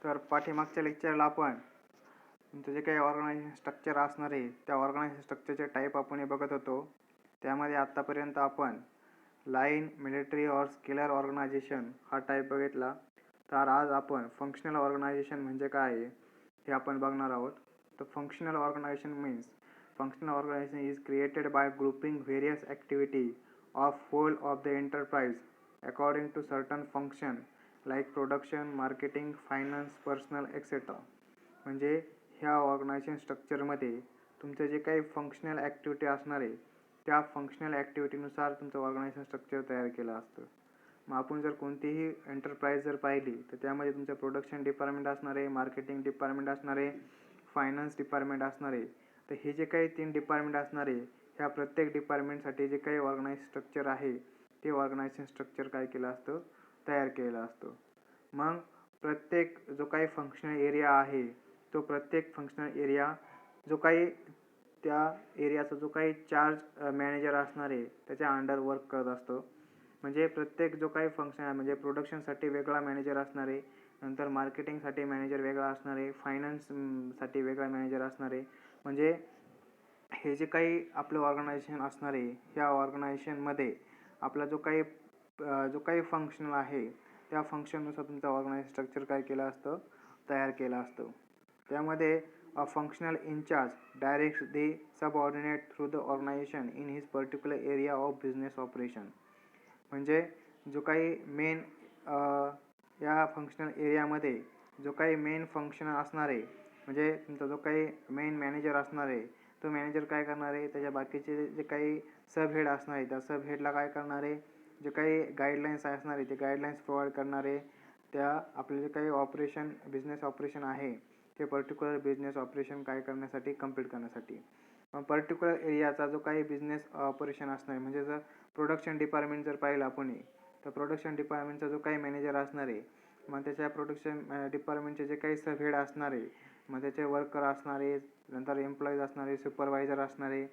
तर पाठीमागच्या लेक्चरला आपण तुमचं जे काही ऑर्गनायझेशन स्ट्रक्चर असणार आहे त्या ऑर्गनायझेशन स्ट्रक्चरचे टाईप आपण हे बघत होतो. त्यामध्ये आत्तापर्यंत आपण line, military or scalar organisation हा टाईप बघितला. तर आज आपण फंक्शनल ऑर्गनायझेशन म्हणजे काय आहे हे आपण बघणार आहोत. तर functional organization means functional organization is created by grouping various activity of whole of the enterprise according to certain function like production, marketing, finance, personal etc. म्हणजे ह्या ऑर्गनायझेशन स्ट्रक्चरमध्ये तुमचं जे काही फंक्शनल ॲक्टिव्हिटी असणार आहे त्या फंक्शनल ॲक्टिव्हिटीनुसार तुमचं ऑर्गनायझेशन स्ट्रक्चर तयार केलं असतं. मग आपण जर कोणतीही एंटरप्राइज जर पाहिली तर त्यामध्ये तुमचं प्रोडक्शन डिपार्टमेंट असणार आहे, मार्केटिंग डिपार्टमेंट असणार आहे, फायनान्स डिपार्टमेंट असणार आहे. तर हे जे काही 3 डिपार्टमेंट असणार आहे ह्या प्रत्येक डिपार्टमेंटसाठी जे काही ऑर्गनायझेशन स्ट्रक्चर आहे ते ऑर्गनायझेशन स्ट्रक्चर काय केलं असतं, तयार केलं असतं. मग प्रत्येक जो काही फंक्शनल एरिया आहे तो प्रत्येक फंक्शनल एरिया जो काही त्या एरियाचा जो काही चार्ज मॅनेजर असणार आहे त्याच्या अंडर वर्क करत असतो. म्हणजे प्रत्येक जो काही फंक्शन आहे म्हणजे प्रोडक्शनसाठी वेगळा मॅनेजर असणार आहे, नंतर मार्केटिंगसाठी मॅनेजर वेगळा असणार आहे, फायनान्ससाठी वेगळा मॅनेजर असणार आहे. म्हणजे हे जे काही आपलं ऑर्गनायझेशन असणार आहे ह्या ऑर्गनायझेशनमध्ये आपला जो काही फंक्शन आहे त्या फंक्शननुसार तुमचं ऑर्गनायझेशन स्ट्रक्चर काय केलं असतं, तयार केलं असतं. त्यामध्ये a functional incharge direct the subordinate through the organization in his particular area of business operation. म्हणजे जो काही मेन या फंक्शनल एरियामध्ये जो काही मेन फंक्शन असणार आहे म्हणजे तुमचा जो काही मेन मॅनेजर असणार आहे तो मॅनेजर काय करणार आहे त्याच्या बाकीचे जे काही सब हेड असणार आहे त्या सब हेडला काय करणार आहे, जे काही गाईडलाईन्स असणार आहे ते गाईडलाईन्स प्रोव्हाइड करणार आहे. त्या आपले जे काही ऑपरेशन बिझनेस ऑपरेशन आहे ते पर्टिक्युलर बिझनेस ऑपरेशन काय करण्यासाठी, कंप्लीट करण्यासाठी. मग पर्टिक्युलर एरियाचा जो काही बिझनेस ऑपरेशन असणार आहे म्हणजे जर प्रोडक्शन डिपार्टमेंट जर पाहिलं आपण तर प्रोडक्शन डिपार्टमेंटचा जो काही मॅनेजर असणार आहे मग त्याच्या प्रोडक्शन डिपार्टमेंटचे जे काही सब हेड असणार आहे मग त्याचे वर्कर असणार आहे, नंतर एम्प्लॉईज असणार आहे, सुपरवायझर असणार आहे.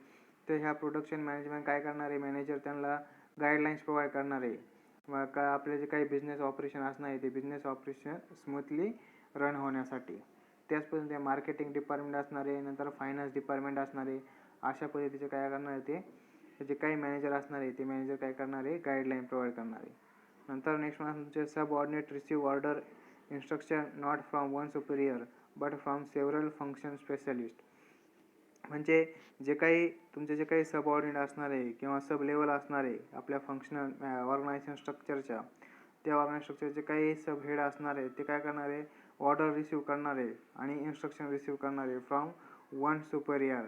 तर ह्या प्रोडक्शन मॅनेजमेंट काय करणार आहे, मॅनेजर त्यांना गाईडलाईन्स प्रोव्हाइड करणार आहे. मग काय आपले जे काही बिझनेस ऑपरेशन असणार आहे ते बिझनेस ऑपरेशन स्मूथली रन होण्यासाठी. त्याच पद्धतीने मार्केटिंग डिपार्टमेंट असणार आहे, नंतर फायनान्स डिपार्टमेंट असणार आहे. अशा पद्धतीचे काय करणार आहे ते जे काही मॅनेजर असणार आहे ते मॅनेजर काय करणार आहे, गाईडलाईन प्रोव्हाइड करणार आहे. नंतर नेक्स्ट वन तुमचे subordinate receive order instruction not from one Superior but from several function specialist. म्हणजे जे काही तुमचे जे काही सबऑर्डिनेट असणार आहे किंवा सब लेवल असणार आहे आपल्या फंक्शनल ऑर्गनायझेशन स्ट्रक्चरच्या त्या ऑर्गनायझेशन स्ट्रक्चरचे काही सब हेड असणार आहे ते काय करणार आहे, ऑर्डर रिसीव्ह करणार आहे आणि इन्स्ट्रक्शन रिसीव्ह करणार आहे फ्रॉम वन सुपेरियर.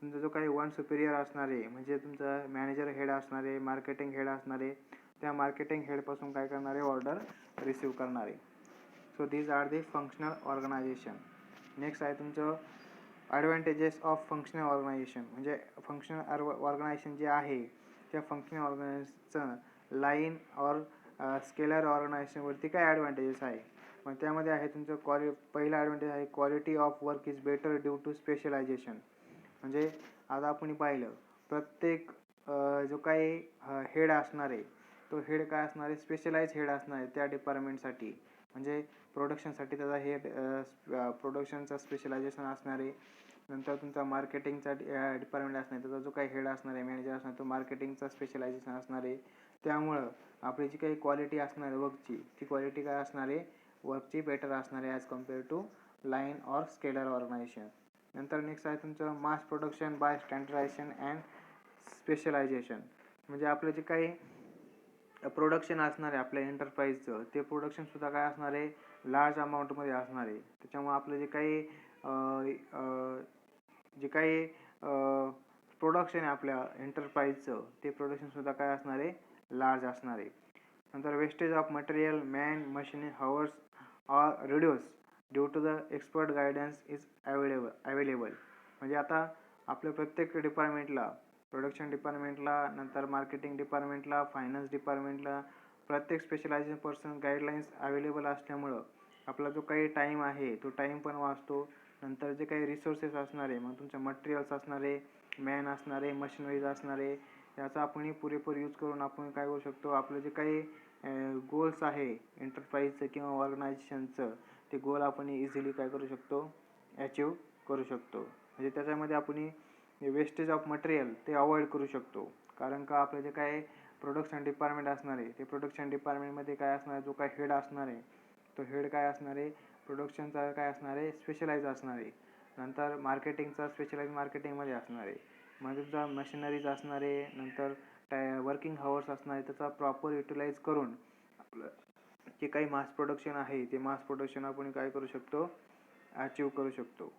तुमचा जो काही वन सुपेरियर असणार आहे म्हणजे तुमचा मॅनेजर हेड असणार आहे, मार्केटिंग हेड असणार आहे, त्या मार्केटिंग हेडपासून काय करणार आहे, ऑर्डर रिसीव्ह करणार आहे. So these are the functional organisation. Next आहे तुमचं ॲडव्हान्टेजेस ऑफ फंक्शनल ऑर्गनायझेशन. म्हणजे फंक्शनल ऑर्गनायझेशन जे आहे त्या फंक्शनल ऑर्गनायझेशनचं लाईन और स्केलर ऑर्गनायझेशनवरती काय ॲडव्हान्टेजेस आहे. मग त्यामध्ये आहे तुमचं पहिला ॲडव्हान्टेज आहे quality of work is better due to specialization. म्हणजे आता आपण पाहिलं प्रत्येक जो काही हेड असणार आहे तो हेड काय असणार आहे, स्पेशलाइज हेड असणार आहे त्या डिपार्टमेंटसाठी. म्हणजे प्रोडक्शनसाठी त्याचा हेड प्रोडक्शनचा स्पेशलायझेशन असणार आहे. नंतर तुमचा मार्केटिंगचा डिपार्टमेंट असणार आहे त्याचा जो काही हेड असणार आहे, मॅनेजर असणार तो मार्केटिंगचा स्पेशलायझेशन असणार आहे. त्यामुळं आपली जी काही क्वालिटी असणार आहे वर्कची ती क्वालिटी काय असणार आहे, वर्कची बेटर असणार आहे ॲज कम्पेअर टू लाईन और स्केलर ऑर्गनायझेशन. नंतर नेक्स्ट आहे तुमचं mass production by standardization and specialization. म्हणजे आपलं जे काही प्रोडक्शन असणार आहे आपल्या एंटरप्राइजचं ते प्रोडक्शनसुद्धा काय असणार आहे, लार्ज अमाऊंटमध्ये असणार आहे. त्याच्यामुळे आपलं जे काही प्रोडक्शन आहे आपल्या एंटरप्राइजचं ते प्रोडक्शनसुद्धा काय असणार आहे, लार्ज असणार आहे. नंतर wastage of material, man, machine, hours or reduce due to the expert guidance is available. म्हणजे आता आपल्या प्रत्येक डिपार्टमेंटला, प्रोडक्शन डिपार्टमेंटला, नंतर मार्केटिंग डिपार्टमेंटला, फायनान्स डिपार्टमेंटला प्रत्येक स्पेशलायझेशन पर्सन गाईडलाईन्स अवेलेबल असल्यामुळं आपला जो काही टाईम आहे तो टाईम पण वाचतो. नंतर जे काही रिसोर्सेस असणार आहे मग तुमच्या मटेरियल्स असणार आहे, मॅन असणार आहे, मशिनरीज असणार आहे, याचा आपण पुरेपूर यूज करून आपण काय करू शकतो, आपलं जे काही गोल्स आहे एंटरप्राइजचं किंवा ऑर्गनायझेशनचं ते गोल आपण इझिली काय करू शकतो, अचीव करू शकतो. म्हणजे त्याच्यामध्ये आपण वेस्टेज ऑफ मटेरियल ते अवॉइड करू शकतो. कारण का आपलं जे काय प्रोडक्शन डिपार्टमेंट असणार आहे, ते प्रोडक्शन डिपार्टमेंटमध्ये काय असणार आहे, जो काय हेड असणार आहे तो हेड काय असणार आहे, प्रोडक्शनचा काय असणार आहे, स्पेशलाइज असणार आहे. नंतर मार्केटिंगचा स्पेशलाइज मार्केटिंगमध्ये असणार आहे. मग तुमचा मशिनरीज असणार आहे. नंतर वर्किंग हावर्स असणार आहे. त्याचा प्रॉपर युटिलाइज करून आपलं जे काही मास प्रोडक्शन आहे ते मास प्रोडक्शन आपण काय करू शकतो, अचीव करू शकतो.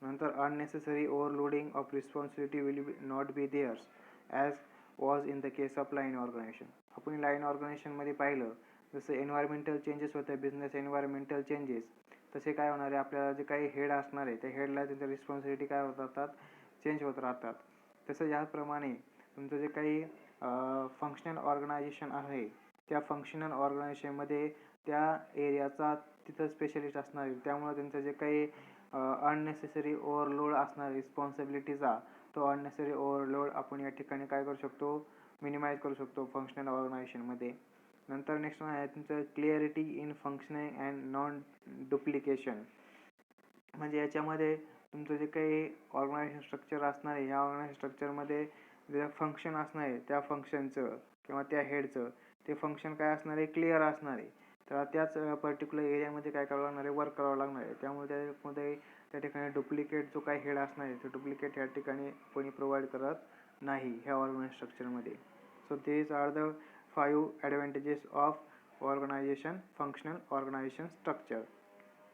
नंतर unnecessary overloading of responsibility will not be there's as was in the case of line organization. आपण लाईन ऑर्गनायझेशनमध्ये पाहिलं जसं एन्व्हायरमेंटल चेंजेस होते, बिझनेस एन्व्हायरमेंटल चेंजेस, तसे काय होणार आहे, आपल्याला जे काही हेड असणार आहे त्या हेडला त्यांच्या रिस्पॉन्सिबिलिटी काय होत राहतात, चेंज होत राहतात. तसं याप्रमाणे तुमचं जे काही फंक्शनल ऑर्गनायझेशन आहे त्या फंक्शनल ऑर्गनायझेशनमध्ये त्या एरियाचा तिथं स्पेशलिस्ट असणार आहे. त्यामुळे त्यांचं जे काही अननेसेसरी ओव्हरलोड असणार रिस्पॉन्सिबिलिटीचा, तो अननेसेसरी ओव्हरलोड आपण या ठिकाणी काय करू शकतो, मिनिमाइज करू शकतो फंक्शनल ऑर्गनायझेशनमध्ये. नंतर नेक्स्ट वन आहे तुमचं clarity in functioning and non duplication. म्हणजे याच्यामध्ये तुमचं जे काही ऑर्गनायझेशन स्ट्रक्चर असणार आहे, ह्या ऑर्गनायझेशन स्ट्रक्चरमध्ये जे फंक्शन असणार आहे त्या फंक्शनचं किंवा त्या हेडचं ते फंक्शन काय असणार आहे, क्लिअर असणार आहे. तर त्याच पर्टिक्युलर एरियामध्ये काय करावं लागणार आहे, वर्क करावं लागणार आहे. त्यामुळे त्यामध्ये त्या ठिकाणी डुप्लिकेट जो काही हेड असणार आहे ते डुप्लिकेट ह्या ठिकाणी कोणी प्रोव्हाइड करत नाही ह्या ऑर्गनायझेशन स्ट्रक्चरमध्ये. So these are the 5 advantages of organization, functional organization structure.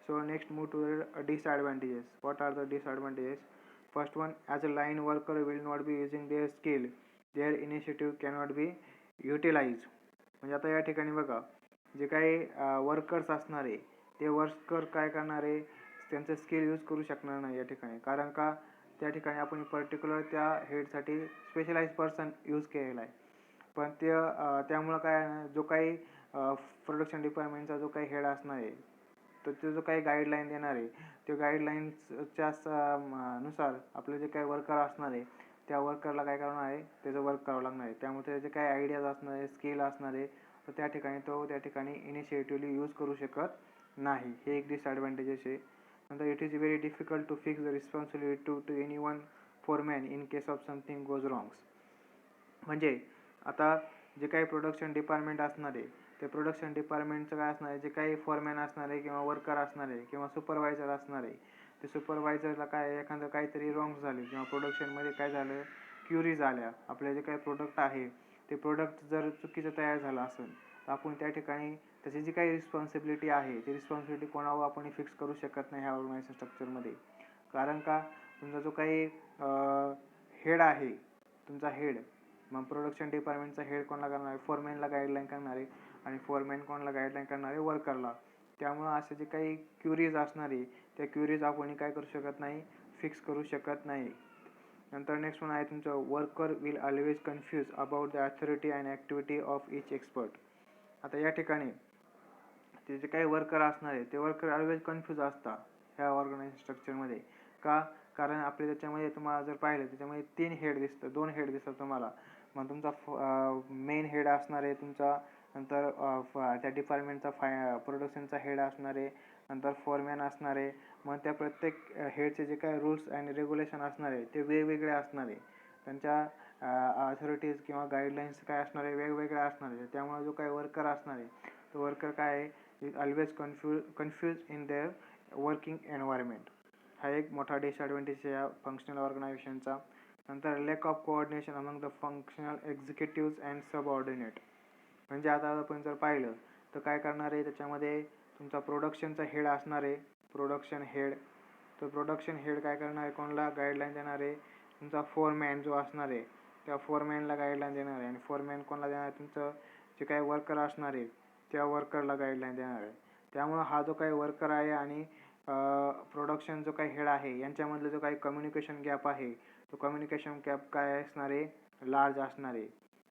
So next move to the disadvantages. What are the disadvantages? First one, as a line worker will not be using their skill, their initiative cannot be utilized. म्हणजे आता या ठिकाणी बघा जे काही workers असणार आहे ते वर्कर काय करणार आहे, त्यांचं स्किल यूज करू शकणार नाही या ठिकाणी. कारण का त्या ठिकाणी आपण पर्टिक्युलर त्या हेडसाठी स्पेशलाइज पर्सन यूज केलेला आहे. पण ते त्यामुळं काय जो काही प्रोडक्शन डिपार्टमेंटचा जो काही हेड असणार आहे तर तो जो काही गाईडलाईन देणार आहे ते गाईडलाईन्सच्या नुसार आपले जे काही वर्कर असणार आहे त्या वर्करला काय करणार आहे, त्याचं वर्क करावं लागणार आहे. त्यामुळे त्याचे काही आयडियाज असणार आहे, स्किल असणार आहे, तर त्या ठिकाणी इनिशिएटिव्हली यूज करू शकत नाही. हे एक डिसॲडव्हान्टेजेस आहे. नंतर it is very difficult to fix the responsibility to any one foreman in case of something goes wrongs. म्हणजे आता जे काही प्रोडक्शन डिपार्टमेंट असणार आहे ते प्रोडक्शन डिपार्टमेंटचं काय असणार आहे, जे काही फोरमॅन असणार आहे किंवा वर्कर असणार आहे किंवा सुपरवायझर असणार आहे, ते सुपरवायझरला काय एखादं काहीतरी रॉंग झाले किंवा प्रोडक्शनमध्ये काय झालं, क्युरीज आल्या, आपले जे काही प्रोडक्ट आहे ते प्रोडक्ट जर चुकीचं तयार झालं असेल तर आपण त्या ठिकाणी त्याची जी काही रिस्पॉन्सिबिलिटी आहे ती रिस्पॉन्सिबिलिटी कोणावर आपण फिक्स करू शकत नाही ह्या ऑर्गनायझेशन स्ट्रक्चरमध्ये. कारण का तुमचा जो काही हेड आहे, तुमचा हेड, मग प्रोडक्शन डिपार्टमेंटचा हेड कोणाला करणार आहे, फोरमॅनला गाईडलाईन करणार आहे आणि फोरमॅन कोणाला गाईडलाईन करणार आहे, वर्करला. त्यामुळं असे जे काही क्युरीज असणार आहे त्या क्युरीज आपण काय करू शकत नाही, फिक्स करू शकत नाही. नंतर नेक्स्ट वन आहे तुमचं worker will always confuse about the authority and activity of each expert. आता या ठिकाणी ते जे काही वर्कर असणार आहे ते वर्कर ऑलवेज कन्फ्यूज असतात ह्या ऑर्गनायझेशन स्ट्रक्चरमध्ये. का? कारण आपले त्याच्यामध्ये तुम्हाला जर पाहिलं त्याच्यामध्ये 3 हेड दिसतं, 2 हेड दिसतात तुम्हाला. मग तुमचा मेन हेड असणार आहे तुमचा, नंतर त्या डिपार्टमेंटचा प्रोडक्शनचा हेड असणार आहे, नंतर फोरमॅन असणार आहे. मग त्या प्रत्येक हेडचे जे काही रूल्स अँड रेग्युलेशन असणार आहे ते वेगवेगळे असणार आहे. त्यांच्या अथॉरिटीज किंवा गाईडलाईन्स काय असणार आहे, वेगवेगळ्या असणार आहे. त्यामुळे जो काही वर्कर असणार आहे तो वर्कर काय आहे, is always confuse in there working environment. हा एक मोठा डिसॲडव्हान्टेज आहे या फंक्शनल ऑर्गनायझेशनचा. नंतर lack of coordination among the functional executives and subordinate. म्हणजे आता आपण जर पाहिलं तर काय करणार आहे, त्याच्यामध्ये तुमचा प्रोडक्शनचा हेड असणार आहे, प्रोडक्शन हेड. तो प्रोडक्शन हेड काय करणार आहे, कोणाला गाईडलाईन देणार आहे, तुमचा फोरमॅन जो असणार आहे त्या फोरमॅनला गाईडलाईन देणार आहे. आणि फोरमॅन कोणाला देणार आहे, तुमचं जे काही वर्कर असणार आहे त्या वर्करला गाईडलाईन देणार आहे. त्यामुळं हा जो काही वर्कर आहे आणि प्रोडक्शन जो काही हेड आहे यांच्यामधलं जो काही कम्युनिकेशन गॅप आहे तो कम्युनिकेशन गॅप काय असणार आहे, लार्ज असणार आहे.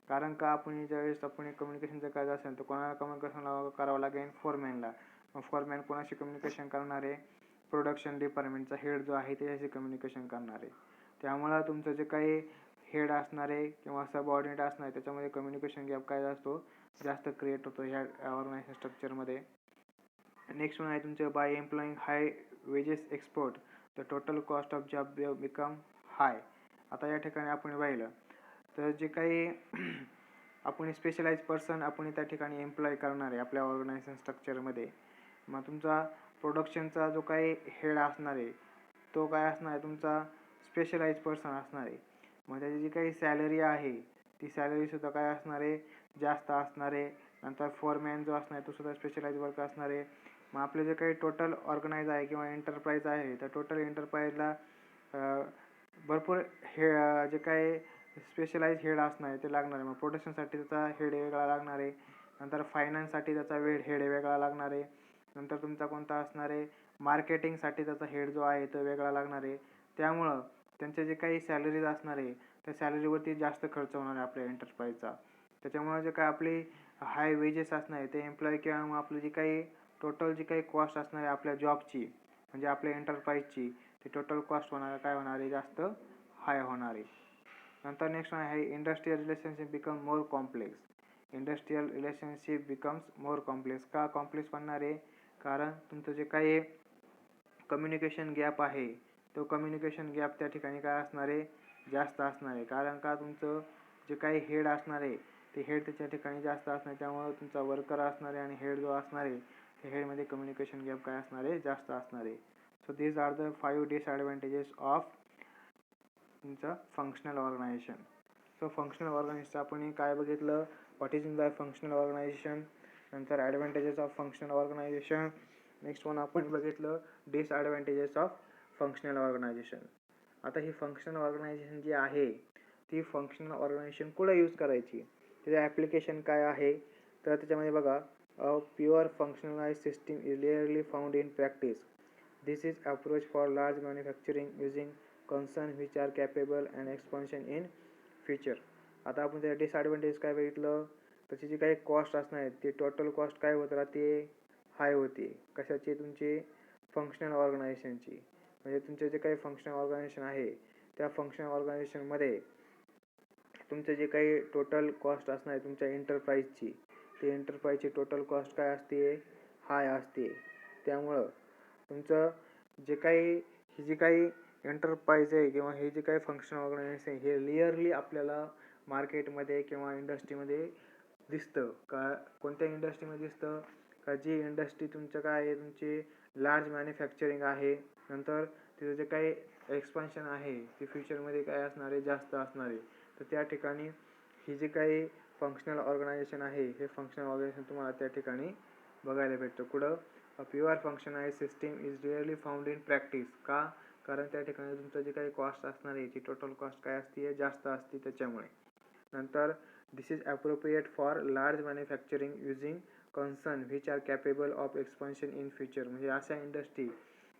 कारण का आपण ज्यावेळेस आपण कम्युनिकेशन जर करायचं असेल तर कोणाला कम्युनिकेशन करावं लागेल, फोरमॅनला. मग फोरमॅन कोणाशी कम्युनिकेशन करणार आहे, प्रोडक्शन डिपार्टमेंटचा हेड जो आहे त्याच्याशी कम्युनिकेशन करणार आहे. त्यामुळं तुमचं जे काही हेड असणार आहे किंवा सबऑर्डिनेट असणार आहे त्याच्यामध्ये कम्युनिकेशन गॅप काय असतो, जास्त क्रिएट होतो ह्या ऑर्गनायझेशन स्ट्रक्चरमध्ये. नेक्स्ट वन आहे तुमचं by employing high wages export the total cost of job become high. आता या ठिकाणी आपण पाहिलं तर जे काही आपण स्पेशलाइज पर्सन आपण त्या ठिकाणी एम्प्लॉय करणार आहे आपल्या ऑर्गनायझेशन स्ट्रक्चरमध्ये. मग तुमचा प्रोडक्शनचा जो काही हेड असणार आहे तो काय असणार आहे तुमचा स्पेशलाइज पर्सन असणार आहे. मग त्याची जी काही सॅलरी आहे ती सॅलरीसुद्धा काय असणार आहे जास्त असणार आहे. नंतर फोरमॅन जो असणार आहे तो सुद्धा स्पेशलाइज वर्क असणार आहे. मग आपले जे काही टोटल ऑर्गनाईज आहे किंवा एंटरप्राइज आहे त्या टोटल एंटरप्राइजला भरपूर हे जे काही स्पेशलाइज हेड असणार आहे ते लागणार आहे. मग प्रोडक्शनसाठी त्याचा हेड वेगळा लागणार आहे. नंतर फायनान्ससाठी त्याचा हेड वेगळा लागणार आहे. नंतर तुमचा कोणता असणार आहे मार्केटिंगसाठी त्याचा हेड जो आहे तो वेगळा लागणार आहे. त्यामुळं त्यांचे जे काही सॅलरीज असणार आहे त्या सॅलरीवरती जास्त खर्च होणार आहे आपल्या एंटरप्राइजचा. त्याच्यामुळे जे काय आपली हाय वेजेस असणार आहे ते एम्प्लॉय किंवा मग आपली जी काही टोटल जी काही कॉस्ट असणार आहे आपल्या जॉबची म्हणजे आपल्या एंटरप्राइजची ती टोटल कॉस्ट काय होणार आहे जास्त हाय होणार आहे. नंतर नेक्स्ट आहे industrial relationship become more complex. Industrial relationship becomes more complex. का कॉम्प्लेक्स बनणार आहे कारण तुमचं जे काही कम्युनिकेशन गॅप आहे तो कम्युनिकेशन गॅप त्या ठिकाणी काय असणार आहे जास्त असणार आहे. कारण का तुमचं जे काही हेड असणार आहे ते हेड त्याच्या ठिकाणी जास्त असणार आहे. त्यामुळे तुमचा वर्कर असणार आहे आणि हेड जो असणार आहे त्या हेडमध्ये कम्युनिकेशन गॅप काय असणार आहे जास्त असणार आहे. So these are the 5 disadvantages of तुमचं functional organisation. So functional organisation आपण काय बघितलं what is in the functional organisation. नंतर advantages of functional organisation. Next one आपण बघितलं डिसएडव्हान्टेजेस ऑफ फंक्शनल ऑर्गनायझेशन. आता ही फंक्शनल ऑर्गनायझेशन जी आहे ती फंक्शनल ऑर्गनायझेशन कुठं यूज करायची त्याचं ॲप्लिकेशन काय आहे तर त्याच्यामध्ये बघा a pure functionalise system is rarely found in practice. This is approach for large manufacturing using concern which are capable and expansion in future. आता आपण त्या डिसएडव्हान्टेज काय बघितलं त्याची जी काही कॉस्ट असणार आहे ती टोटल कॉस्ट काय होत राहते हाय होते. कशाची तुमची फंक्शनल ऑर्गनायझेशनची. म्हणजे तुमचे जे काही फंक्शनल ऑर्गनायझेशन आहे त्या फंक्शनल ऑर्गनायझेशनमध्ये तुमचं जे काही टोटल कॉस्ट असणार आहे तुमच्या एंटरप्राइजची ते एंटरप्राइजची टोटल कॉस्ट काय असते हाय असते. त्यामुळं तुमचं जे काही ही जी काही एंटरप्राइज आहे किंवा हे जे काही फंक्शनल ऑर्गनायझेशन आहे हे रिअरली आपल्याला मार्केटमध्ये किंवा इंडस्ट्रीमध्ये दिसतं. का कोणत्या इंडस्ट्रीमध्ये दिसतं का जी इंडस्ट्री तुमचं काय आहे तुमची लार्ज मॅन्युफॅक्चरिंग आहे. नंतर तिचं जे काही एक्सपान्शन आहे ते फ्युचरमध्ये काय असणार आहे जास्त असणार आहे. तर त्या ठिकाणी ही जी काही फंक्शनल ऑर्गनायझेशन आहे हे फंक्शनल ऑर्गनायझेशन तुम्हाला त्या ठिकाणी बघायला भेटतं. कुठं a pure functionise system is rarely found in practice. का कारण त्या ठिकाणी तुमचं जे काही कॉस्ट असणार आहे ती टोटल कॉस्ट काय असते जास्त असते त्याच्यामुळे. नंतर this is appropriate for large manufacturing using concern which are capable of expansion in future. म्हणजे अशा इंडस्ट्री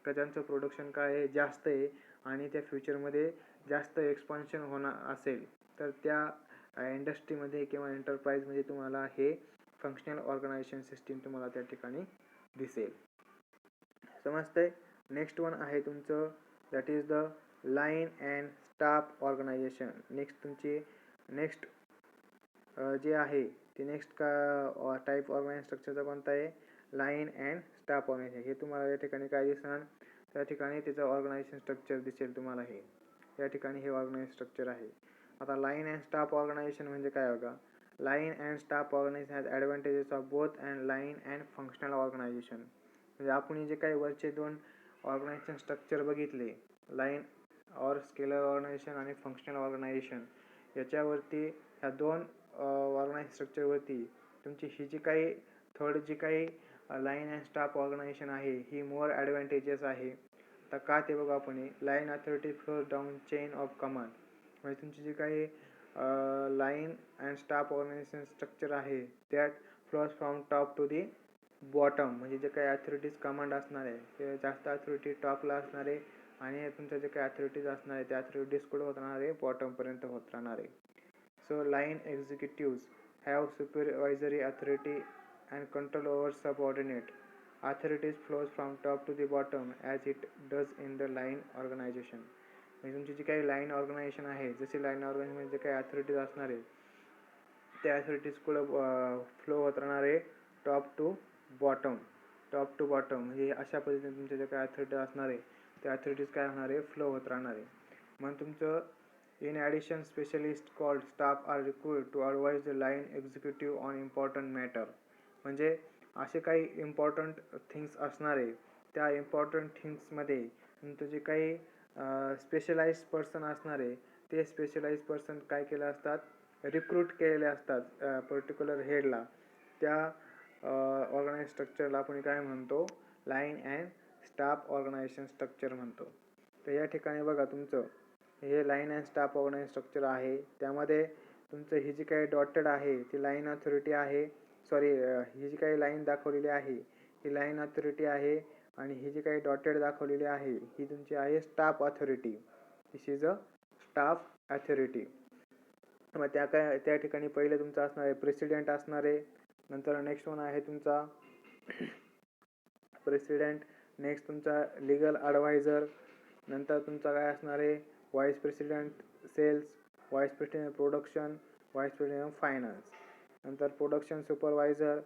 का ज्यांचं प्रोडक्शन काय आहे जास्त आहे आणि त्या फ्युचरमध्ये जास्त एक्सपान्शन होणार असेल तर त्या इंडस्ट्रीमध्ये किंवा एंटरप्राइजमध्ये तुम्हाला हे फंक्शनल ऑर्गनायझेशन सिस्टीम तुम्हाला त्या ठिकाणी दिसेल. समजतंय. नेक्स्ट वन आहे तुमचं that is the line and staff organization. Next तुमची नेक्स्ट जे आहे ते नेक्स्ट का टाईप ऑर्गनायझेशन स्ट्रक्चरचा कोणता आहे लाईन अँड स्टाफ ऑर्गनायझेशन. हे तुम्हाला या ठिकाणी काय दिसणार त्या ठिकाणी त्याचं ऑर्गनायझेशन स्ट्रक्चर दिसेल तुम्हाला. हे या ठिकाणी हे ऑर्गनायझेशन स्ट्रक्चर आहे. आता लाईन अँड स्टाफ ऑर्गनायझेशन म्हणजे काय बघा. Line and staff organization has advantages of both and line and functional organization. म्हणजे आपण जे काही वरचे दोन ऑर्गनायझेशन स्ट्रक्चर बघितले लाईन और स्केलर ऑर्गनायझेशन आणि फंक्शनल ऑर्गनायझेशन याच्यावरती ह्या दोन ऑर्गनायझेशन स्ट्रक्चरवरती तुमची ही जी काही थर्ड जी काही लाईन अँड स्टाफ ऑर्गनायझेशन आहे ही मोर ॲडव्हान्टेजेस आहे. आता का ते बघा आपण line authority flows down chain of command. म्हणजे तुमची जी काही line and staff organisation structure आहे that flows from top to the bottom. म्हणजे जे काही अथॉरिटीज कमांड असणार आहे ते जास्त अथॉरिटी टॉपला असणार आहे आणि तुमच्या जे काही अथॉरिटीज असणार आहे त्या अथॉरिटीज कुठं होत राहणार आहे बॉटमपर्यंत होत राहणार आहे. So line executives have supervisory authority and control over subordinate authorities flows from top to the bottom as it does in the line organization. म्हणजे तुमची जी काही लाईन ऑर्गनायझेशन आहे जशी लाईन ऑर्गनायझेशन जे काही अथॉरिटीज असणार आहे त्या अथॉरिटीज कुठं फ्लो होत राहणार आहे top to bottom. Top to bottom म्हणजे अशा पद्धतीने तुमचे जे काय अथॉरिटी असणार आहे त्या अथॉरिटीज काय होणार आहे, फ्लो होत राहणार आहे. मग तुमचं in addition specialist called staff are recruit to advise the line executive on important matter. म्हणजे असे काही इम्पॉर्टंट थिंग्स असणार आहे, त्या इम्पॉर्टंट थिंग्समध्ये तुमचं जे काही स्पेशलाइज्ड पर्सन असणार आहे ते स्पेशलाइज्ड पर्सन काय केले असतात, रिक्रूट केलेले असतात पर्टिक्युलर हेडला. त्या ऑर्गनायझेशन स्ट्रक्चरला आपण काय म्हणतो, line and staff organisation structure म्हणतो. तर या ठिकाणी बघा तुमचं हे line and staff organisation structure आहे. त्यामध्ये तुमचं ही जी काही डॉटेड आहे ती लाईन अथॉरिटी आहे, सॉरी ही जी काही लाईन दाखवलेली आहे ही लाईन अथॉरिटी आहे आणि ही जी काही डॉटेड दाखवलेली आहे ही तुमची आहे staff authority. This is a staff authority. मग त्या ठिकाणी पहिले तुमचं असणार आहे प्रेसिडेंट असणार आहे, नंतर नेक्स्ट वन आहे तुमचा प्रेसिडेंट, नेक्स्ट तुमचा लीगल ॲडवायझर, नंतर तुमचा काय असणार आहे vice president sales, vice president production, vice president finance, नंतर प्रोडक्शन सुपरवायझर,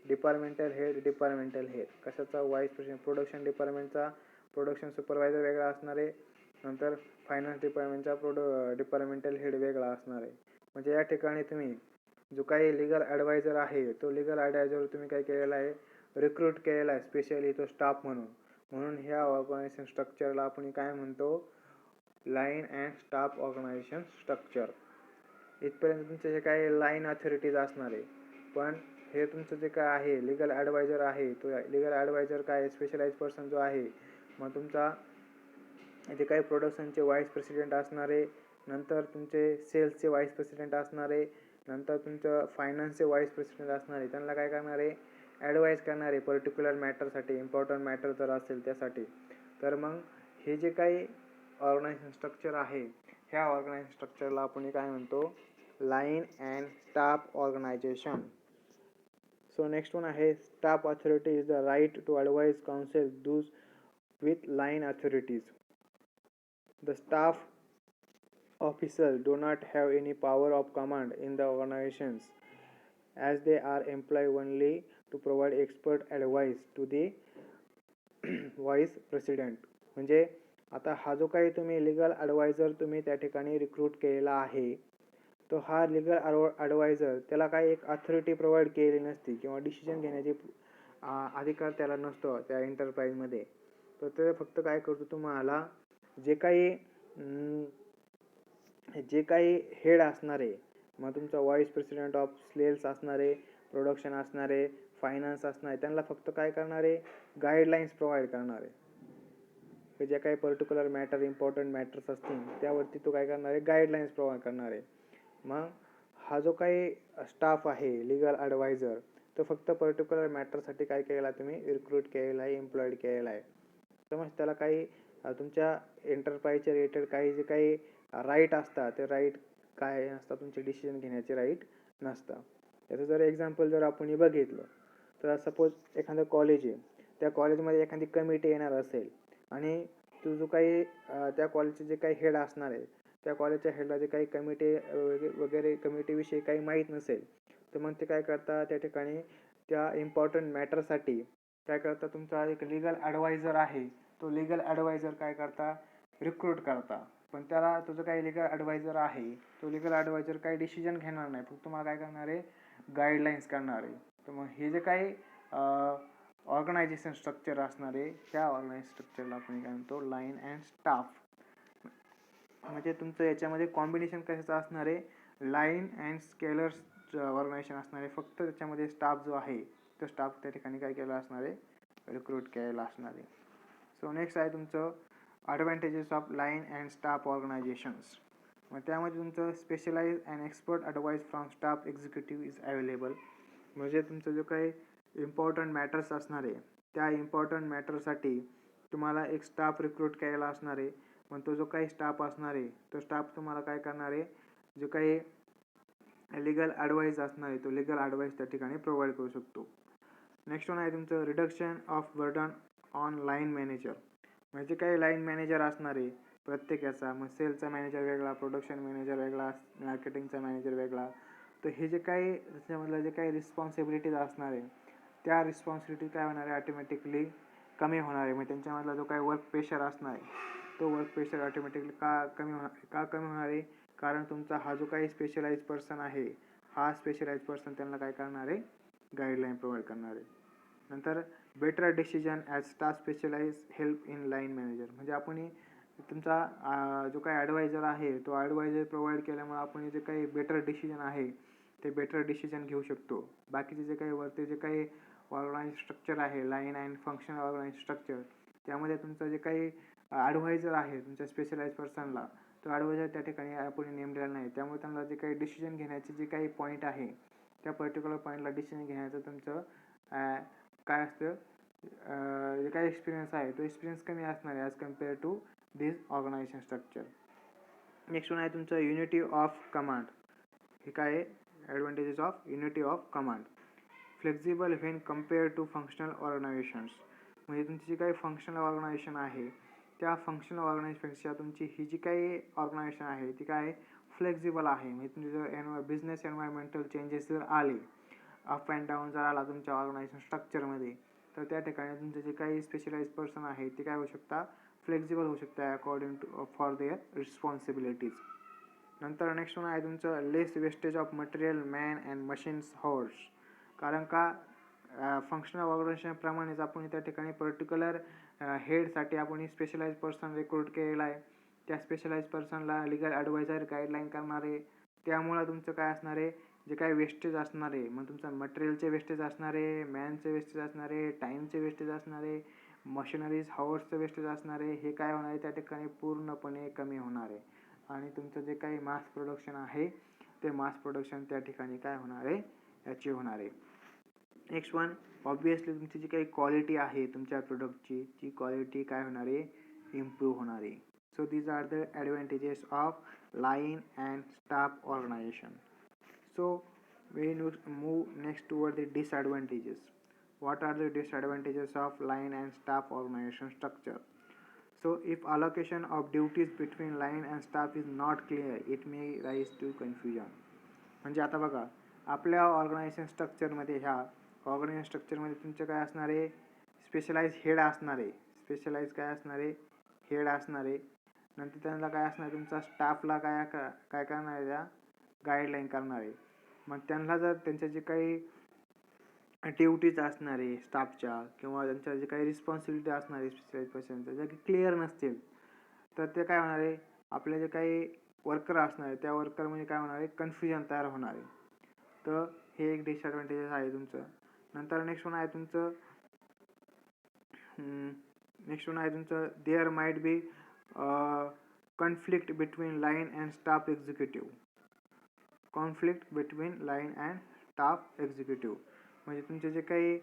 डिपार्टमेंटल हेड. कशाचा, व्हाईस प्रेसिडेंट प्रोडक्शन डिपार्टमेंटचा प्रोडक्शन सुपरवायझर वेगळा असणार आहे, नंतर फायनान्स डिपार्टमेंटचा डिपार्टमेंटल हेड वेगळा असणार आहे. म्हणजे या ठिकाणी तुम्ही जो काही लीगल ॲडवायझर आहे तो लीगल ॲडवायझर तुम्ही काय केलेला आहे, रिक्रूट केलेला आहे स्पेशली तो स्टाफ म्हणून ह्या ऑर्गनायझेशन स्ट्रक्चरला आपण काय म्हणतो, line and staff organisation structure. इथपर्यंत तुमचे जे काही लाईन अथॉरिटीज असणार आहे. पण हे तुमचं जे काय आहे लीगल ॲडवायझर आहे तो लीगल ॲडवायझर काय स्पेशलाइज पर्सन जो आहे, मग तुमचा जे काही प्रोडक्शनचे व्हाईस प्रेसिडेंट असणार आहे, नंतर तुमचे सेल्सचे व्हाईस प्रेसिडेंट असणार आहे, नंतर तुमचं फायनान्सचे व्हाईस प्रेसिडेंट असणार आहे. त्यांना काय करणार आहे, ॲडवाईज करणार आहे पर्टिक्युलर मॅटरसाठी, इम्पॉर्टंट मॅटर जर असेल त्यासाठी. तर मग हे जे काही ऑर्गनायझेशन स्ट्रक्चर आहे ह्या ऑर्गनायझेशन स्ट्रक्चरला आपण काय म्हणतो, line and staff organisation. So next one आहे staff authority is the right to advise counsel those with line authorities. The staff officers do not have any power of command in the organizations as they are employed only to provide expert advice to the vice president. म्हणजे आता हा जो काही तुम्ही legal adviser तुम्ही त्या ठिकाणी recruit केलेला आहे तो हा लीगल ॲडवायझर त्याला काही एक अथॉरिटी प्रोव्हाइड केलेली नसते किंवा डिसिजन घेण्याचे अधिकार त्याला नसतो त्या एंटरप्राइजमध्ये. तर ते फक्त काय करतो, तुम्हाला जे काही हेड असणार आहे, मग तुमचा व्हाईस प्रेसिडेंट ऑफ सेल्स असणार आहे, प्रोडक्शन असणार आहे, फायनान्स असणार आहे, त्यांना फक्त काय करणार आहे, गाईडलाईन्स प्रोव्हाइड करणार आहे. जे काही पर्टिक्युलर मॅटर इम्पॉर्टंट मॅटर्स असतील त्यावरती तो काय करणार आहे, गाईडलाईन्स प्रोव्हाइड करणार आहे. मग हा जो काही स्टाफ आहे लीगल ॲडवायझर तो फक्त पर्टिक्युलर मॅटरसाठी काय केलेला तुम्ही रिक्रूट केलेला आहे, एम्प्लॉईड केलेला आहे. तर मग त्याला काही तुमच्या एंटरप्राइजच्या रिलेटेड काही जे काही राईट असतात ते राईट काय असतात, तुमचे डिसिजन घेण्याचे राईट नसतं. याचं जर एक्झाम्पल जर आपण बघितलं तर सपोज एखादं कॉलेज आहे, त्या कॉलेजमध्ये एखादी कमिटी येणार असेल आणि तो जो काही त्या कॉलेजचे जे काही हेड असणार आहे त्या कॉलेजच्या हेडला जे काही कमिटी वगैरे कमिटीविषयी काही माहीत नसेल तर मग ते काय करतात, त्या ठिकाणी त्या इम्पॉर्टंट मॅटरसाठी काय करता, तुमचा एक लीगल ॲडवायझर आहे तो लीगल ॲडवायझर काय करता, रिक्रूट करता. पण त्याला तुझं काही लीगल ॲडवायझर आहे तो लीगल ॲडवायझर काही डिसिजन घेणार नाही, फक्त तुम्हाला काय करणार आहे, गाईडलाईन्स करणार आहे. तर मग हे जे काही ऑर्गनायझेशन स्ट्रक्चर असणार आहे त्या ऑर्गनायझेशन स्ट्रक्चरला आपण काय म्हणतो, लाईन अँड स्टाफ. म्हणजे तुमचं याच्यामध्ये कॉम्बिनेशन कशाचं असणार आहे, लाईन अँड स्केलर्स ऑर्गनायझेशन असणार आहे. फक्त त्याच्यामध्ये स्टाफ जो आहे तो स्टाफ त्या ठिकाणी काय केला असणार आहे, रिक्रूट केलेला असणार आहे. सो नेक्स्ट आहे तुमचं advantages of line and staff organizations. मग त्यामध्ये तुमचं specialize and expert advice from staff executive is available. म्हणजे तुमचं जो काही इम्पॉर्टंट मॅटर्स असणार आहे त्या इम्पॉर्टंट मॅटरसाठी तुम्हाला एक स्टाफ रिक्रूट केलेला असणार आहे. मग तो जो काही स्टाफ असणार आहे तो स्टाफ तुम्हाला काय करणार आहे, जो काही लीगल ॲडवाईस असणार आहे तो लीगल ॲडवाईस त्या ठिकाणी प्रोव्हाइड करू शकतो. नेक्स्ट वन आहे तुमचं reduction of burden on line manager. म्हणजे काही लाईन मॅनेजर असणार आहे प्रत्येकाचा, मग सेलचा मॅनेजर वेगळा, प्रोडक्शन मॅनेजर वेगळा, मार्केटिंगचा मॅनेजर वेगळा. तर हे जे काही त्याच्यामधलं जे काही रिस्पॉन्सिबिलिटीज असणार आहे त्या रिस्पॉन्सिबिलिटी काय होणार आहे, ऑटोमॅटिकली कमी होणार आहे. मग त्यांच्यामधला जो काही वर्क प्रेशर असणार आहे तो वर्क प्रेशर ऑटोमॅटिकली कमी होणार आहे, कारण तुमचा हा जो काही स्पेशलाइज पर्सन आहे, हा स्पेशलाइज पर्सन त्यांना काय करणार आहे, गाईडलाईन प्रोव्हाइड करणार आहे. नंतर better decision as staff specialize help in line manager, म्हणजे आपण तुमचा जो काही ॲडवायझर आहे तो ॲडवायझर प्रोव्हाइड केल्यामुळे आपण जे काही बेटर डिसिजन आहे ते बेटर डिसिजन घेऊ शकतो. बाकीचे जे काही वरती जे काही ऑर्गनाइज स्ट्रक्चर आहे, line and functional organize structure, त्यामध्ये तुमचं जे काही ॲडवायझर आहे तुमच्या स्पेशलाइज पर्सनला, तो ॲडवायझर त्या ठिकाणी आपण नेमलेला नाही. त्यामुळे त्यांना जे काही डिसिजन घेण्याचे जे काही पॉईंट आहे त्या पर्टिक्युलर पॉईंटला डिसिजन घेण्याचं तुमचं काय असतं, जे काही एक्सपिरियन्स आहे तो एक्सपिरियन्स कमी असणार आहे as compare to this organization structure. Next one आहे तुमचं युनिटी ऑफ कमांड. हे काय आहे, advantages of unity of command. Flexible when compare to functional organizations, म्हणजे तुमची जी काही फंक्शनल ऑर्गनायझेशन आहे त्या फंक्शनल ऑर्गनायझेशनपेक्षा तुमची ही जी काही ऑर्गनायझेशन आहे ती काय फ्लेक्झिबल आहे. म्हणजे तुमचे जर बिझनेस एन्व्हायरमेंटल चेंजेस जर आले, अप अँड डाऊन जर आला तुमच्या ऑर्गनायझेशन स्ट्रक्चरमध्ये, तर त्या ठिकाणी तुमचे जे काही स्पेशलाइज पर्सन आहे ते काय होऊ शकता, फ्लेक्झिबल होऊ शकता according to for their responsibilities. नंतर नेक्स्ट वन आहे तुमचं less wastage of material man and machines hours. कारण का फंक्शनल ऑर्गनायझेशनप्रमाणेच आपण त्या ठिकाणी पर्टिक्युलर हेडसाठी आपण स्पेशलाइज पर्सन रिक्रूट केलेला आहे. त्या स्पेशलाइज पर्सनला लिगल ॲडवायझर गाईडलाईन करणारे, त्यामुळं तुमचं काय असणार आहे, जे काही वेस्टेज असणार आहे, मग तुमचं मटेरियलचे वेस्टेज असणार आहे, मॅनचे वेस्टेज असणार आहे, टाईमचे वेस्टेज असणार आहे, मशिनरीज हॉर्सचं वेस्टेज असणार आहे, हे काय होणार आहे त्या ठिकाणी पूर्णपणे कमी होणार आहे. आणि तुमचं जे काही मास प्रोडक्शन आहे ते मास प्रोडक्शन त्या ठिकाणी काय होणार आहे, अचीव होणार आहे. नेक्स्ट वन, ऑब्वियसली तुमची जी काही क्वालिटी आहे तुमच्या प्रोडक्टची, ती क्वालिटी काय होणार आहे, इम्प्रूव्ह होणार आहे. So these are the advantages of line and staff organisation. So we move next toward the disadvantages. What are the disadvantages of line and staff organization structure? So if allocation of duties between line and staff is not clear, it may rise to confusion. म्हणजे आता बघा, आपल्या organisation स्ट्रक्चरमध्ये ह्या organisation स्ट्रक्चरमध्ये तुमचं काय असणार आहे, स्पेशलाइज हेड असणार आहे, स्पेशलाइज काय असणार आहे, हेड असणार आहे. नंतर त्यांना काय असणार आहे, तुमचा स्टाफला काय करणार आहे, त्या गाईडलाईन करणार आहे. मग त्यांना जर त्यांच्या जे काही ड्युटीज असणार आहे स्टाफच्या किंवा त्यांच्या जे काही रिस्पॉन्सिबिलिटी असणार आहे स्पेशलाइज पर्सनच्या ज्या की क्लिअर नसतील, तर ते काय होणार आहे, आपले जे काही वर्कर असणार आहे त्या वर्करमध्ये काय होणार आहे, कन्फ्युजन तयार होणार आहे. तर हे एक डिसॲडव्हान्टेजेस आहे तुमचं. नंतर नेक्स्ट वन आहे तुमचं there might be conflict between line and staff executive. Conflict between line and staff executive, म्हणजे तुमचे जे काही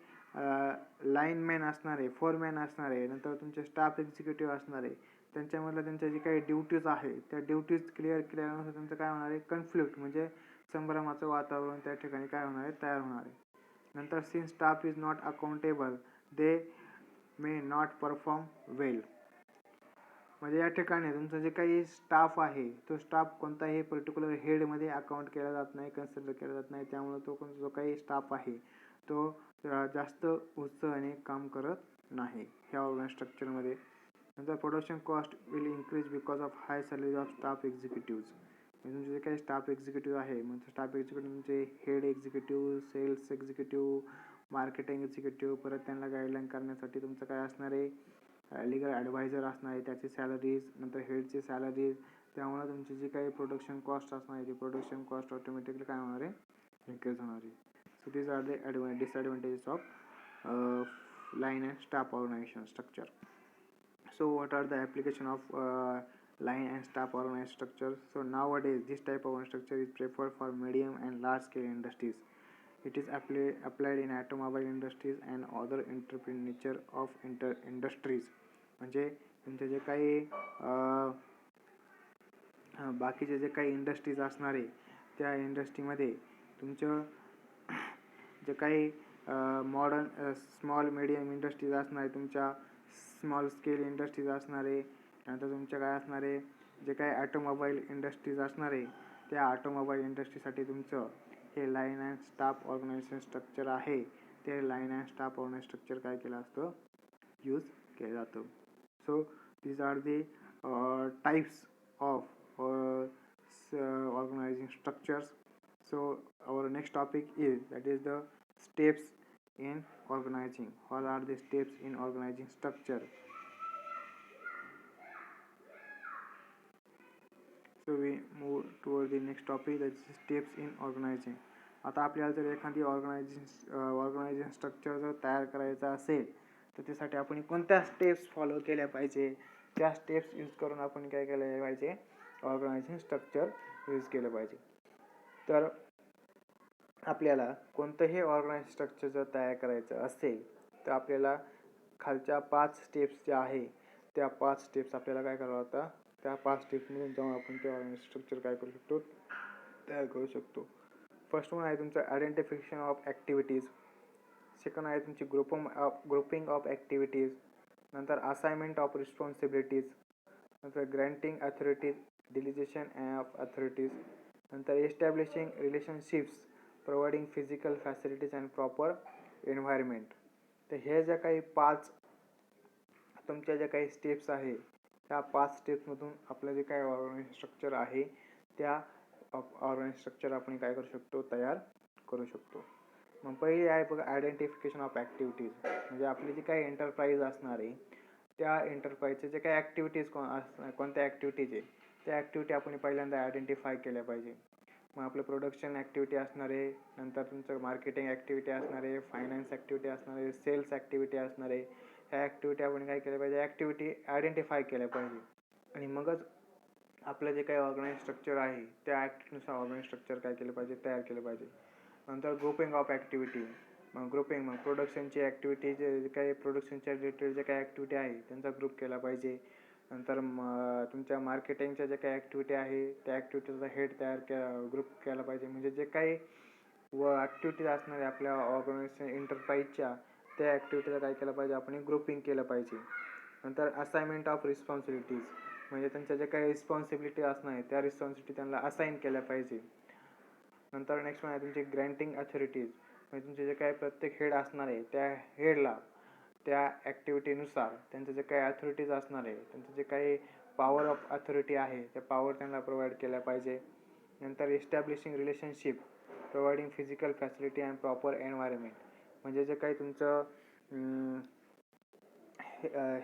लाईनमॅन असणार आहे, फोरमॅन असणार आहे, नंतर तुमचे स्टाफ एक्झिक्युटिव्ह असणार आहे, त्यांच्यामधलं त्यांच्या जे काही ड्युटीज आहे त्या ड्युटीज क्लिअर केल्यानंतर त्यांचं काय होणार आहे, कन्फ्लिक्ट म्हणजे संभ्रमाचं वातावरण त्या ठिकाणी काय होणार आहे, तयार होणार आहे. नंतर since staff is not accountable they may not perform well. म्हणजे या ठिकाणी तुमचं जे काही स्टाफ आहे तो स्टाफ कोणताही पर्टिक्युलर हेडमध्ये अकाउंट केला जात नाही, कन्सिडर केला जात नाही. त्यामुळे तो जो काही स्टाफ आहे तो जास्त उत्साहाने काम करत नाही ह्या ऑर्गनायझेशन स्ट्रक्चरमध्ये. नंतर production cost will increase because of high salary of staff executives. तुमचे जे काही स्टाफ एक्झिक्युटिव्ह आहे, म्हणजे स्टाफ एक्झिक्युटिव्ह तुमचे head executive, sales executive, marketing executive, परत त्यांना गाईडलाईन करण्यासाठी तुमचं काय असणार आहे, लीगल ॲडवायझर असणार आहे, त्याची सॅलरीज, नंतर हेडची सॅलरीज. त्यामुळे तुमची जी काही प्रोडक्शन कॉस्ट असणार आहे ती प्रोडक्शन कॉस्ट ऑटोमॅटिकली काय होणार आहे, इन्क्रीज होणार आहे. So these are the disadvantages of line and staff organization structure. So what are the application of line and staff organization structure? So nowadays this type of structure is preferred for medium and large scale industries. It is applied in automobile industries and other entrepreneurial of industries. म्हणजे तुमचे जे काही बाकीचे जे काही industries असणार आहे त्या इंडस्ट्रीमध्ये तुमचं जे काही मॉडर्न स्मॉल मिडियम इंडस्ट्रीज असणार आहे, तुमच्या स्मॉल स्केल इंडस्ट्रीज असणार आहे, नंतर तुमच्या काय असणार आहे, जे काही ॲटोमोबाईल इंडस्ट्रीज असणार आहे त्या ऑटोमोबाईल इंडस्ट्रीसाठी तुमचं हे line and staff organisation structure आहे ते line and staff organisation structure काय केलं असतं, यूज केलं जातं. So these are the types of organizing structures. So our next topic is, that is the steps in organizing. What are the steps in organizing structure? So we move toward the next topic, that is steps in organizing. आता आपल्याला जर एखादी organisation structure जर तयार करायचं असेल तर त्यासाठी आपण कोणत्या स्टेप्स फॉलो केल्या पाहिजे, त्या स्टेप्स यूज करून आपण काय केलं पाहिजे, ऑर्गनायझेशन स्ट्रक्चर यूज केलं पाहिजे. तर आपल्याला कोणतंही ऑर्गनायझेशन स्ट्रक्चर जर तयार करायचं असेल तर आपल्याला खालच्या 5 स्टेप्स ज्या आहे त्या 5 स्टेप्स आपल्याला काय करावं लागतं, त्या 5 स्टेप्समधून जाऊन आपण ते ऑर्गनायझेशन स्ट्रक्चर काय करू शकतो, तयार करू शकतो. फर्स्ट वन आहे तुमचं आयडेंटिफिकेशन ऑफ ॲक्टिव्हिटीज. सेकंड आहे तुमची ग्रुपिंग ऑफ ॲक्टिव्हिटीज. नंतर असाइनमेंट ऑफ रिस्पॉन्सिबिलिटीज. नंतर ग्रँटिंग अथॉरिटीज, डिलिगेशन ऑफ अथॉरिटीज. नंतर establishing relationships, providing physical facilities and proper environment. तर हे ज्या काही 5 तुमच्या ज्या काही स्टेप्स आहे त्या 5 स्टेप्समधून आपलं जे काही ऑर्गनायझेशन स्ट्रक्चर आहे त्या ऑर्गनायझेशन स्ट्रक्चर आपण काय करू शकतो, तयार करू शकतो. मग पहिली आहे बघा आयडेंटिफिकेशन ऑफ ॲक्टिव्हिटीज. म्हणजे आपली जी काही एंटरप्राइज असणार आहे त्या एंटरप्राइजचे जे काही ॲक्टिव्हिटीज कोणत्या ॲक्टिव्हिटीज आहे त्या ॲक्टिव्हिटी आपण पहिल्यांदा आयडेंटिफाय केल्या पाहिजे. मग आपलं प्रोडक्शन ॲक्टिव्हिटी असणार आहे, नंतर तुमचं मार्केटिंग ॲक्टिव्हिटी असणार आहे, फायनान्स ॲक्टिव्हिटी असणार आहे, सेल्स ॲक्टिव्हिटी असणार आहे. ह्या ॲक्टिव्हिटी आपण काय केल्या पाहिजे, ॲक्टिव्हिटी आयडेंटिफाय केल्या पाहिजे आणि मगच आपलं जे काही ऑर्गनाइज स्ट्रक्चर आहे त्या ॲक्टिव्हिटीनुसार ऑर्गनाइज स्ट्रक्चर काय केलं पाहिजे, तयार केलं पाहिजे. नंतर ग्रुपिंग ऑफ ॲक्टिव्हिटी. मग प्रोडक्शनची ॲक्टिव्हिटी, जे काही प्रोडक्शनच्या रिलेटेड जे काही ॲक्टिव्हिटी आहे त्यांचा ग्रुप केला पाहिजे. नंतर तुमच्या मार्केटिंगच्या ज्या काही ॲक्टिव्हिटी आहे त्या ॲक्टिव्हिटीचा हेड ग्रुप केला पाहिजे. म्हणजे जे काही ॲक्टिव्हिटीज असणार आहे आपल्या ऑर्गनायझेशन एंटरप्राइजच्या त्या ॲक्टिव्हिटीला काय केलं पाहिजे, आपण ग्रुपिंग केलं पाहिजे. नंतर असाइनमेंट ऑफ रिस्पॉन्सिबिलिटीज. म्हणजे त्यांच्या ज्या काही रिस्पॉन्सिबिलिटी असणार आहे त्या रिस्पॉन्सिबिलिटी त्यांना असाइन केल्या पाहिजे. नंतर नेक्स्ट आहे तुमची ग्रँटिंग अथॉरिटीज. म्हणजे तुमचे जे काही प्रत्येक हेड असणार आहे त्या हेडला त्या ॲक्टिव्हिटीनुसार त्यांचे जे काही अथॉरिटीज असणार आहे त्यांचं जे काही पॉवर ऑफ अथॉरिटी आहे त्या पॉवर त्यांना प्रोव्हाइड केल्या पाहिजे. नंतर establishing relationship, providing physical facility and proper environment. म्हणजे जे काही तुमचं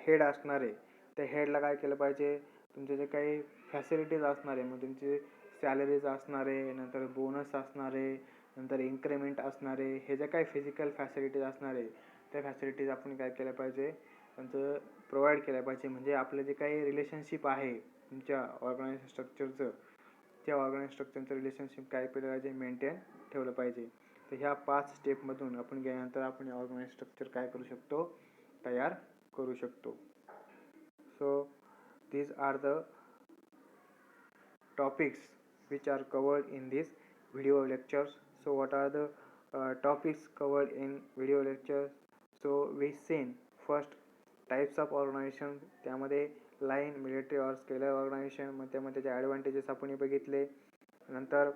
हेड असणार आहे त्या हेडला काय केलं पाहिजे, तुमचे जे काही फॅसिलिटीज असणार आहे, मग तुमचे सॅलरीज असणार आहे, नंतर बोनस असणार आहे, नंतर इन्क्रीमेंट असणार आहे, हे जे काही फिजिकल फॅसिलिटीज असणार आहे त्या फॅसिलिटीज आपण काय केल्या पाहिजे, त्यांचं प्रोव्हाइड केल्या पाहिजे. म्हणजे आपलं जे काही रिलेशनशिप आहे तुमच्या ऑर्गनायझेशन स्ट्रक्चरचं त्या ऑर्गनायझेशन स्ट्रक्चरचं रिलेशनशिप काय केलं पाहिजे, मेंटेन ठेवलं पाहिजे. तर ह्या 5 स्टेपमधून आपण गेल्यानंतर आपण ऑर्गनायझेशन स्ट्रक्चर काय करू शकतो, तयार करू शकतो. So these are the topics which are covered in this video lectures. So what are the topics covered in video lectures? So we seen first types of organization, त्यामध्ये line, military or scalar organisation, मग त्यामध्ये त्याचे advantages आपण बघितले. नंतर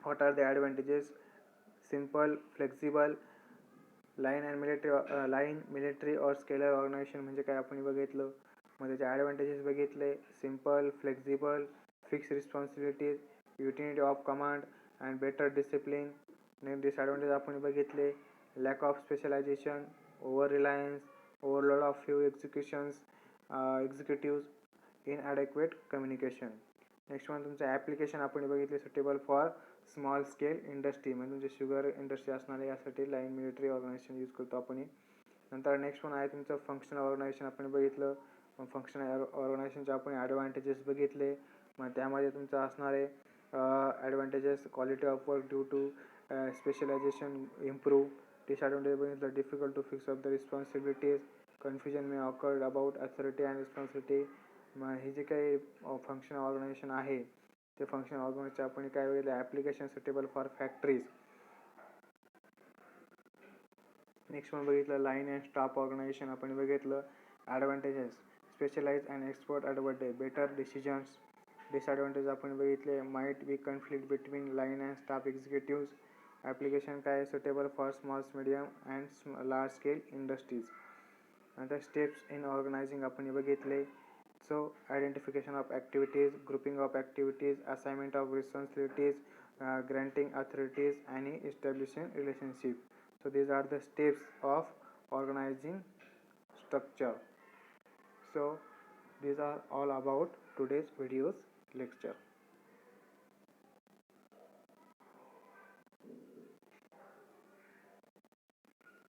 what are the advantages, simple, flexible, line, military or scalar organisation म्हणजे काय आपण बघितलं. मग त्याचे ॲडव्हान्टेजेस बघितले, simple, flexible, fix responsibilities, utility of command and better discipline. Disadvantage आपण बघितले, lack of specialisation, over reliance, overload of few executives, inadequate communication. Next one तुमचं ॲप्लिकेशन आपण बघितले, suitable for small scale industry. म्हणजे तुमचे sugar industry असणार आहे यासाठी लाईन मिलिटरी ऑर्गनायझेशन यूज करतो आपण. नंतर नेक्स्ट वन आहे तुमचं फंक्शनल ऑर्गनायझेशन आपण बघितलं. मग फंक्शनल ऑर्गनायझेशनचे आपण ॲडव्हान्टेजेस बघितले. मग त्यामध्ये तुमचं असणार आहे advantages, quality of work due to specialisation improve. Disadvantage बघितलं, difficult to fix of the responsibilities, confusion may occurred about authority and responsibility. मग हे जे काही फंक्शनल ऑर्गनायझेशन आहे ते फंक्शनल ऑर्गनायझेशन आपण काय बघितलं, application suitable for factories. Next one बघितलं लाईन अँड स्टाफ ऑर्गनायझेशन आपण बघितलं. Advantages, specialise and expert advantage, better decisions. Disadvantage आपण बघितले, might be conflict between line and staff executives, application काय suitable for small medium and large scale industries. नंतर steps in organising आपण बघितले. So identification of activities, grouping of activities, assignment of responsibilities, granting authorities and establishing relationship. So these are the steps of organizing structure. So these are all about today's video's lecture.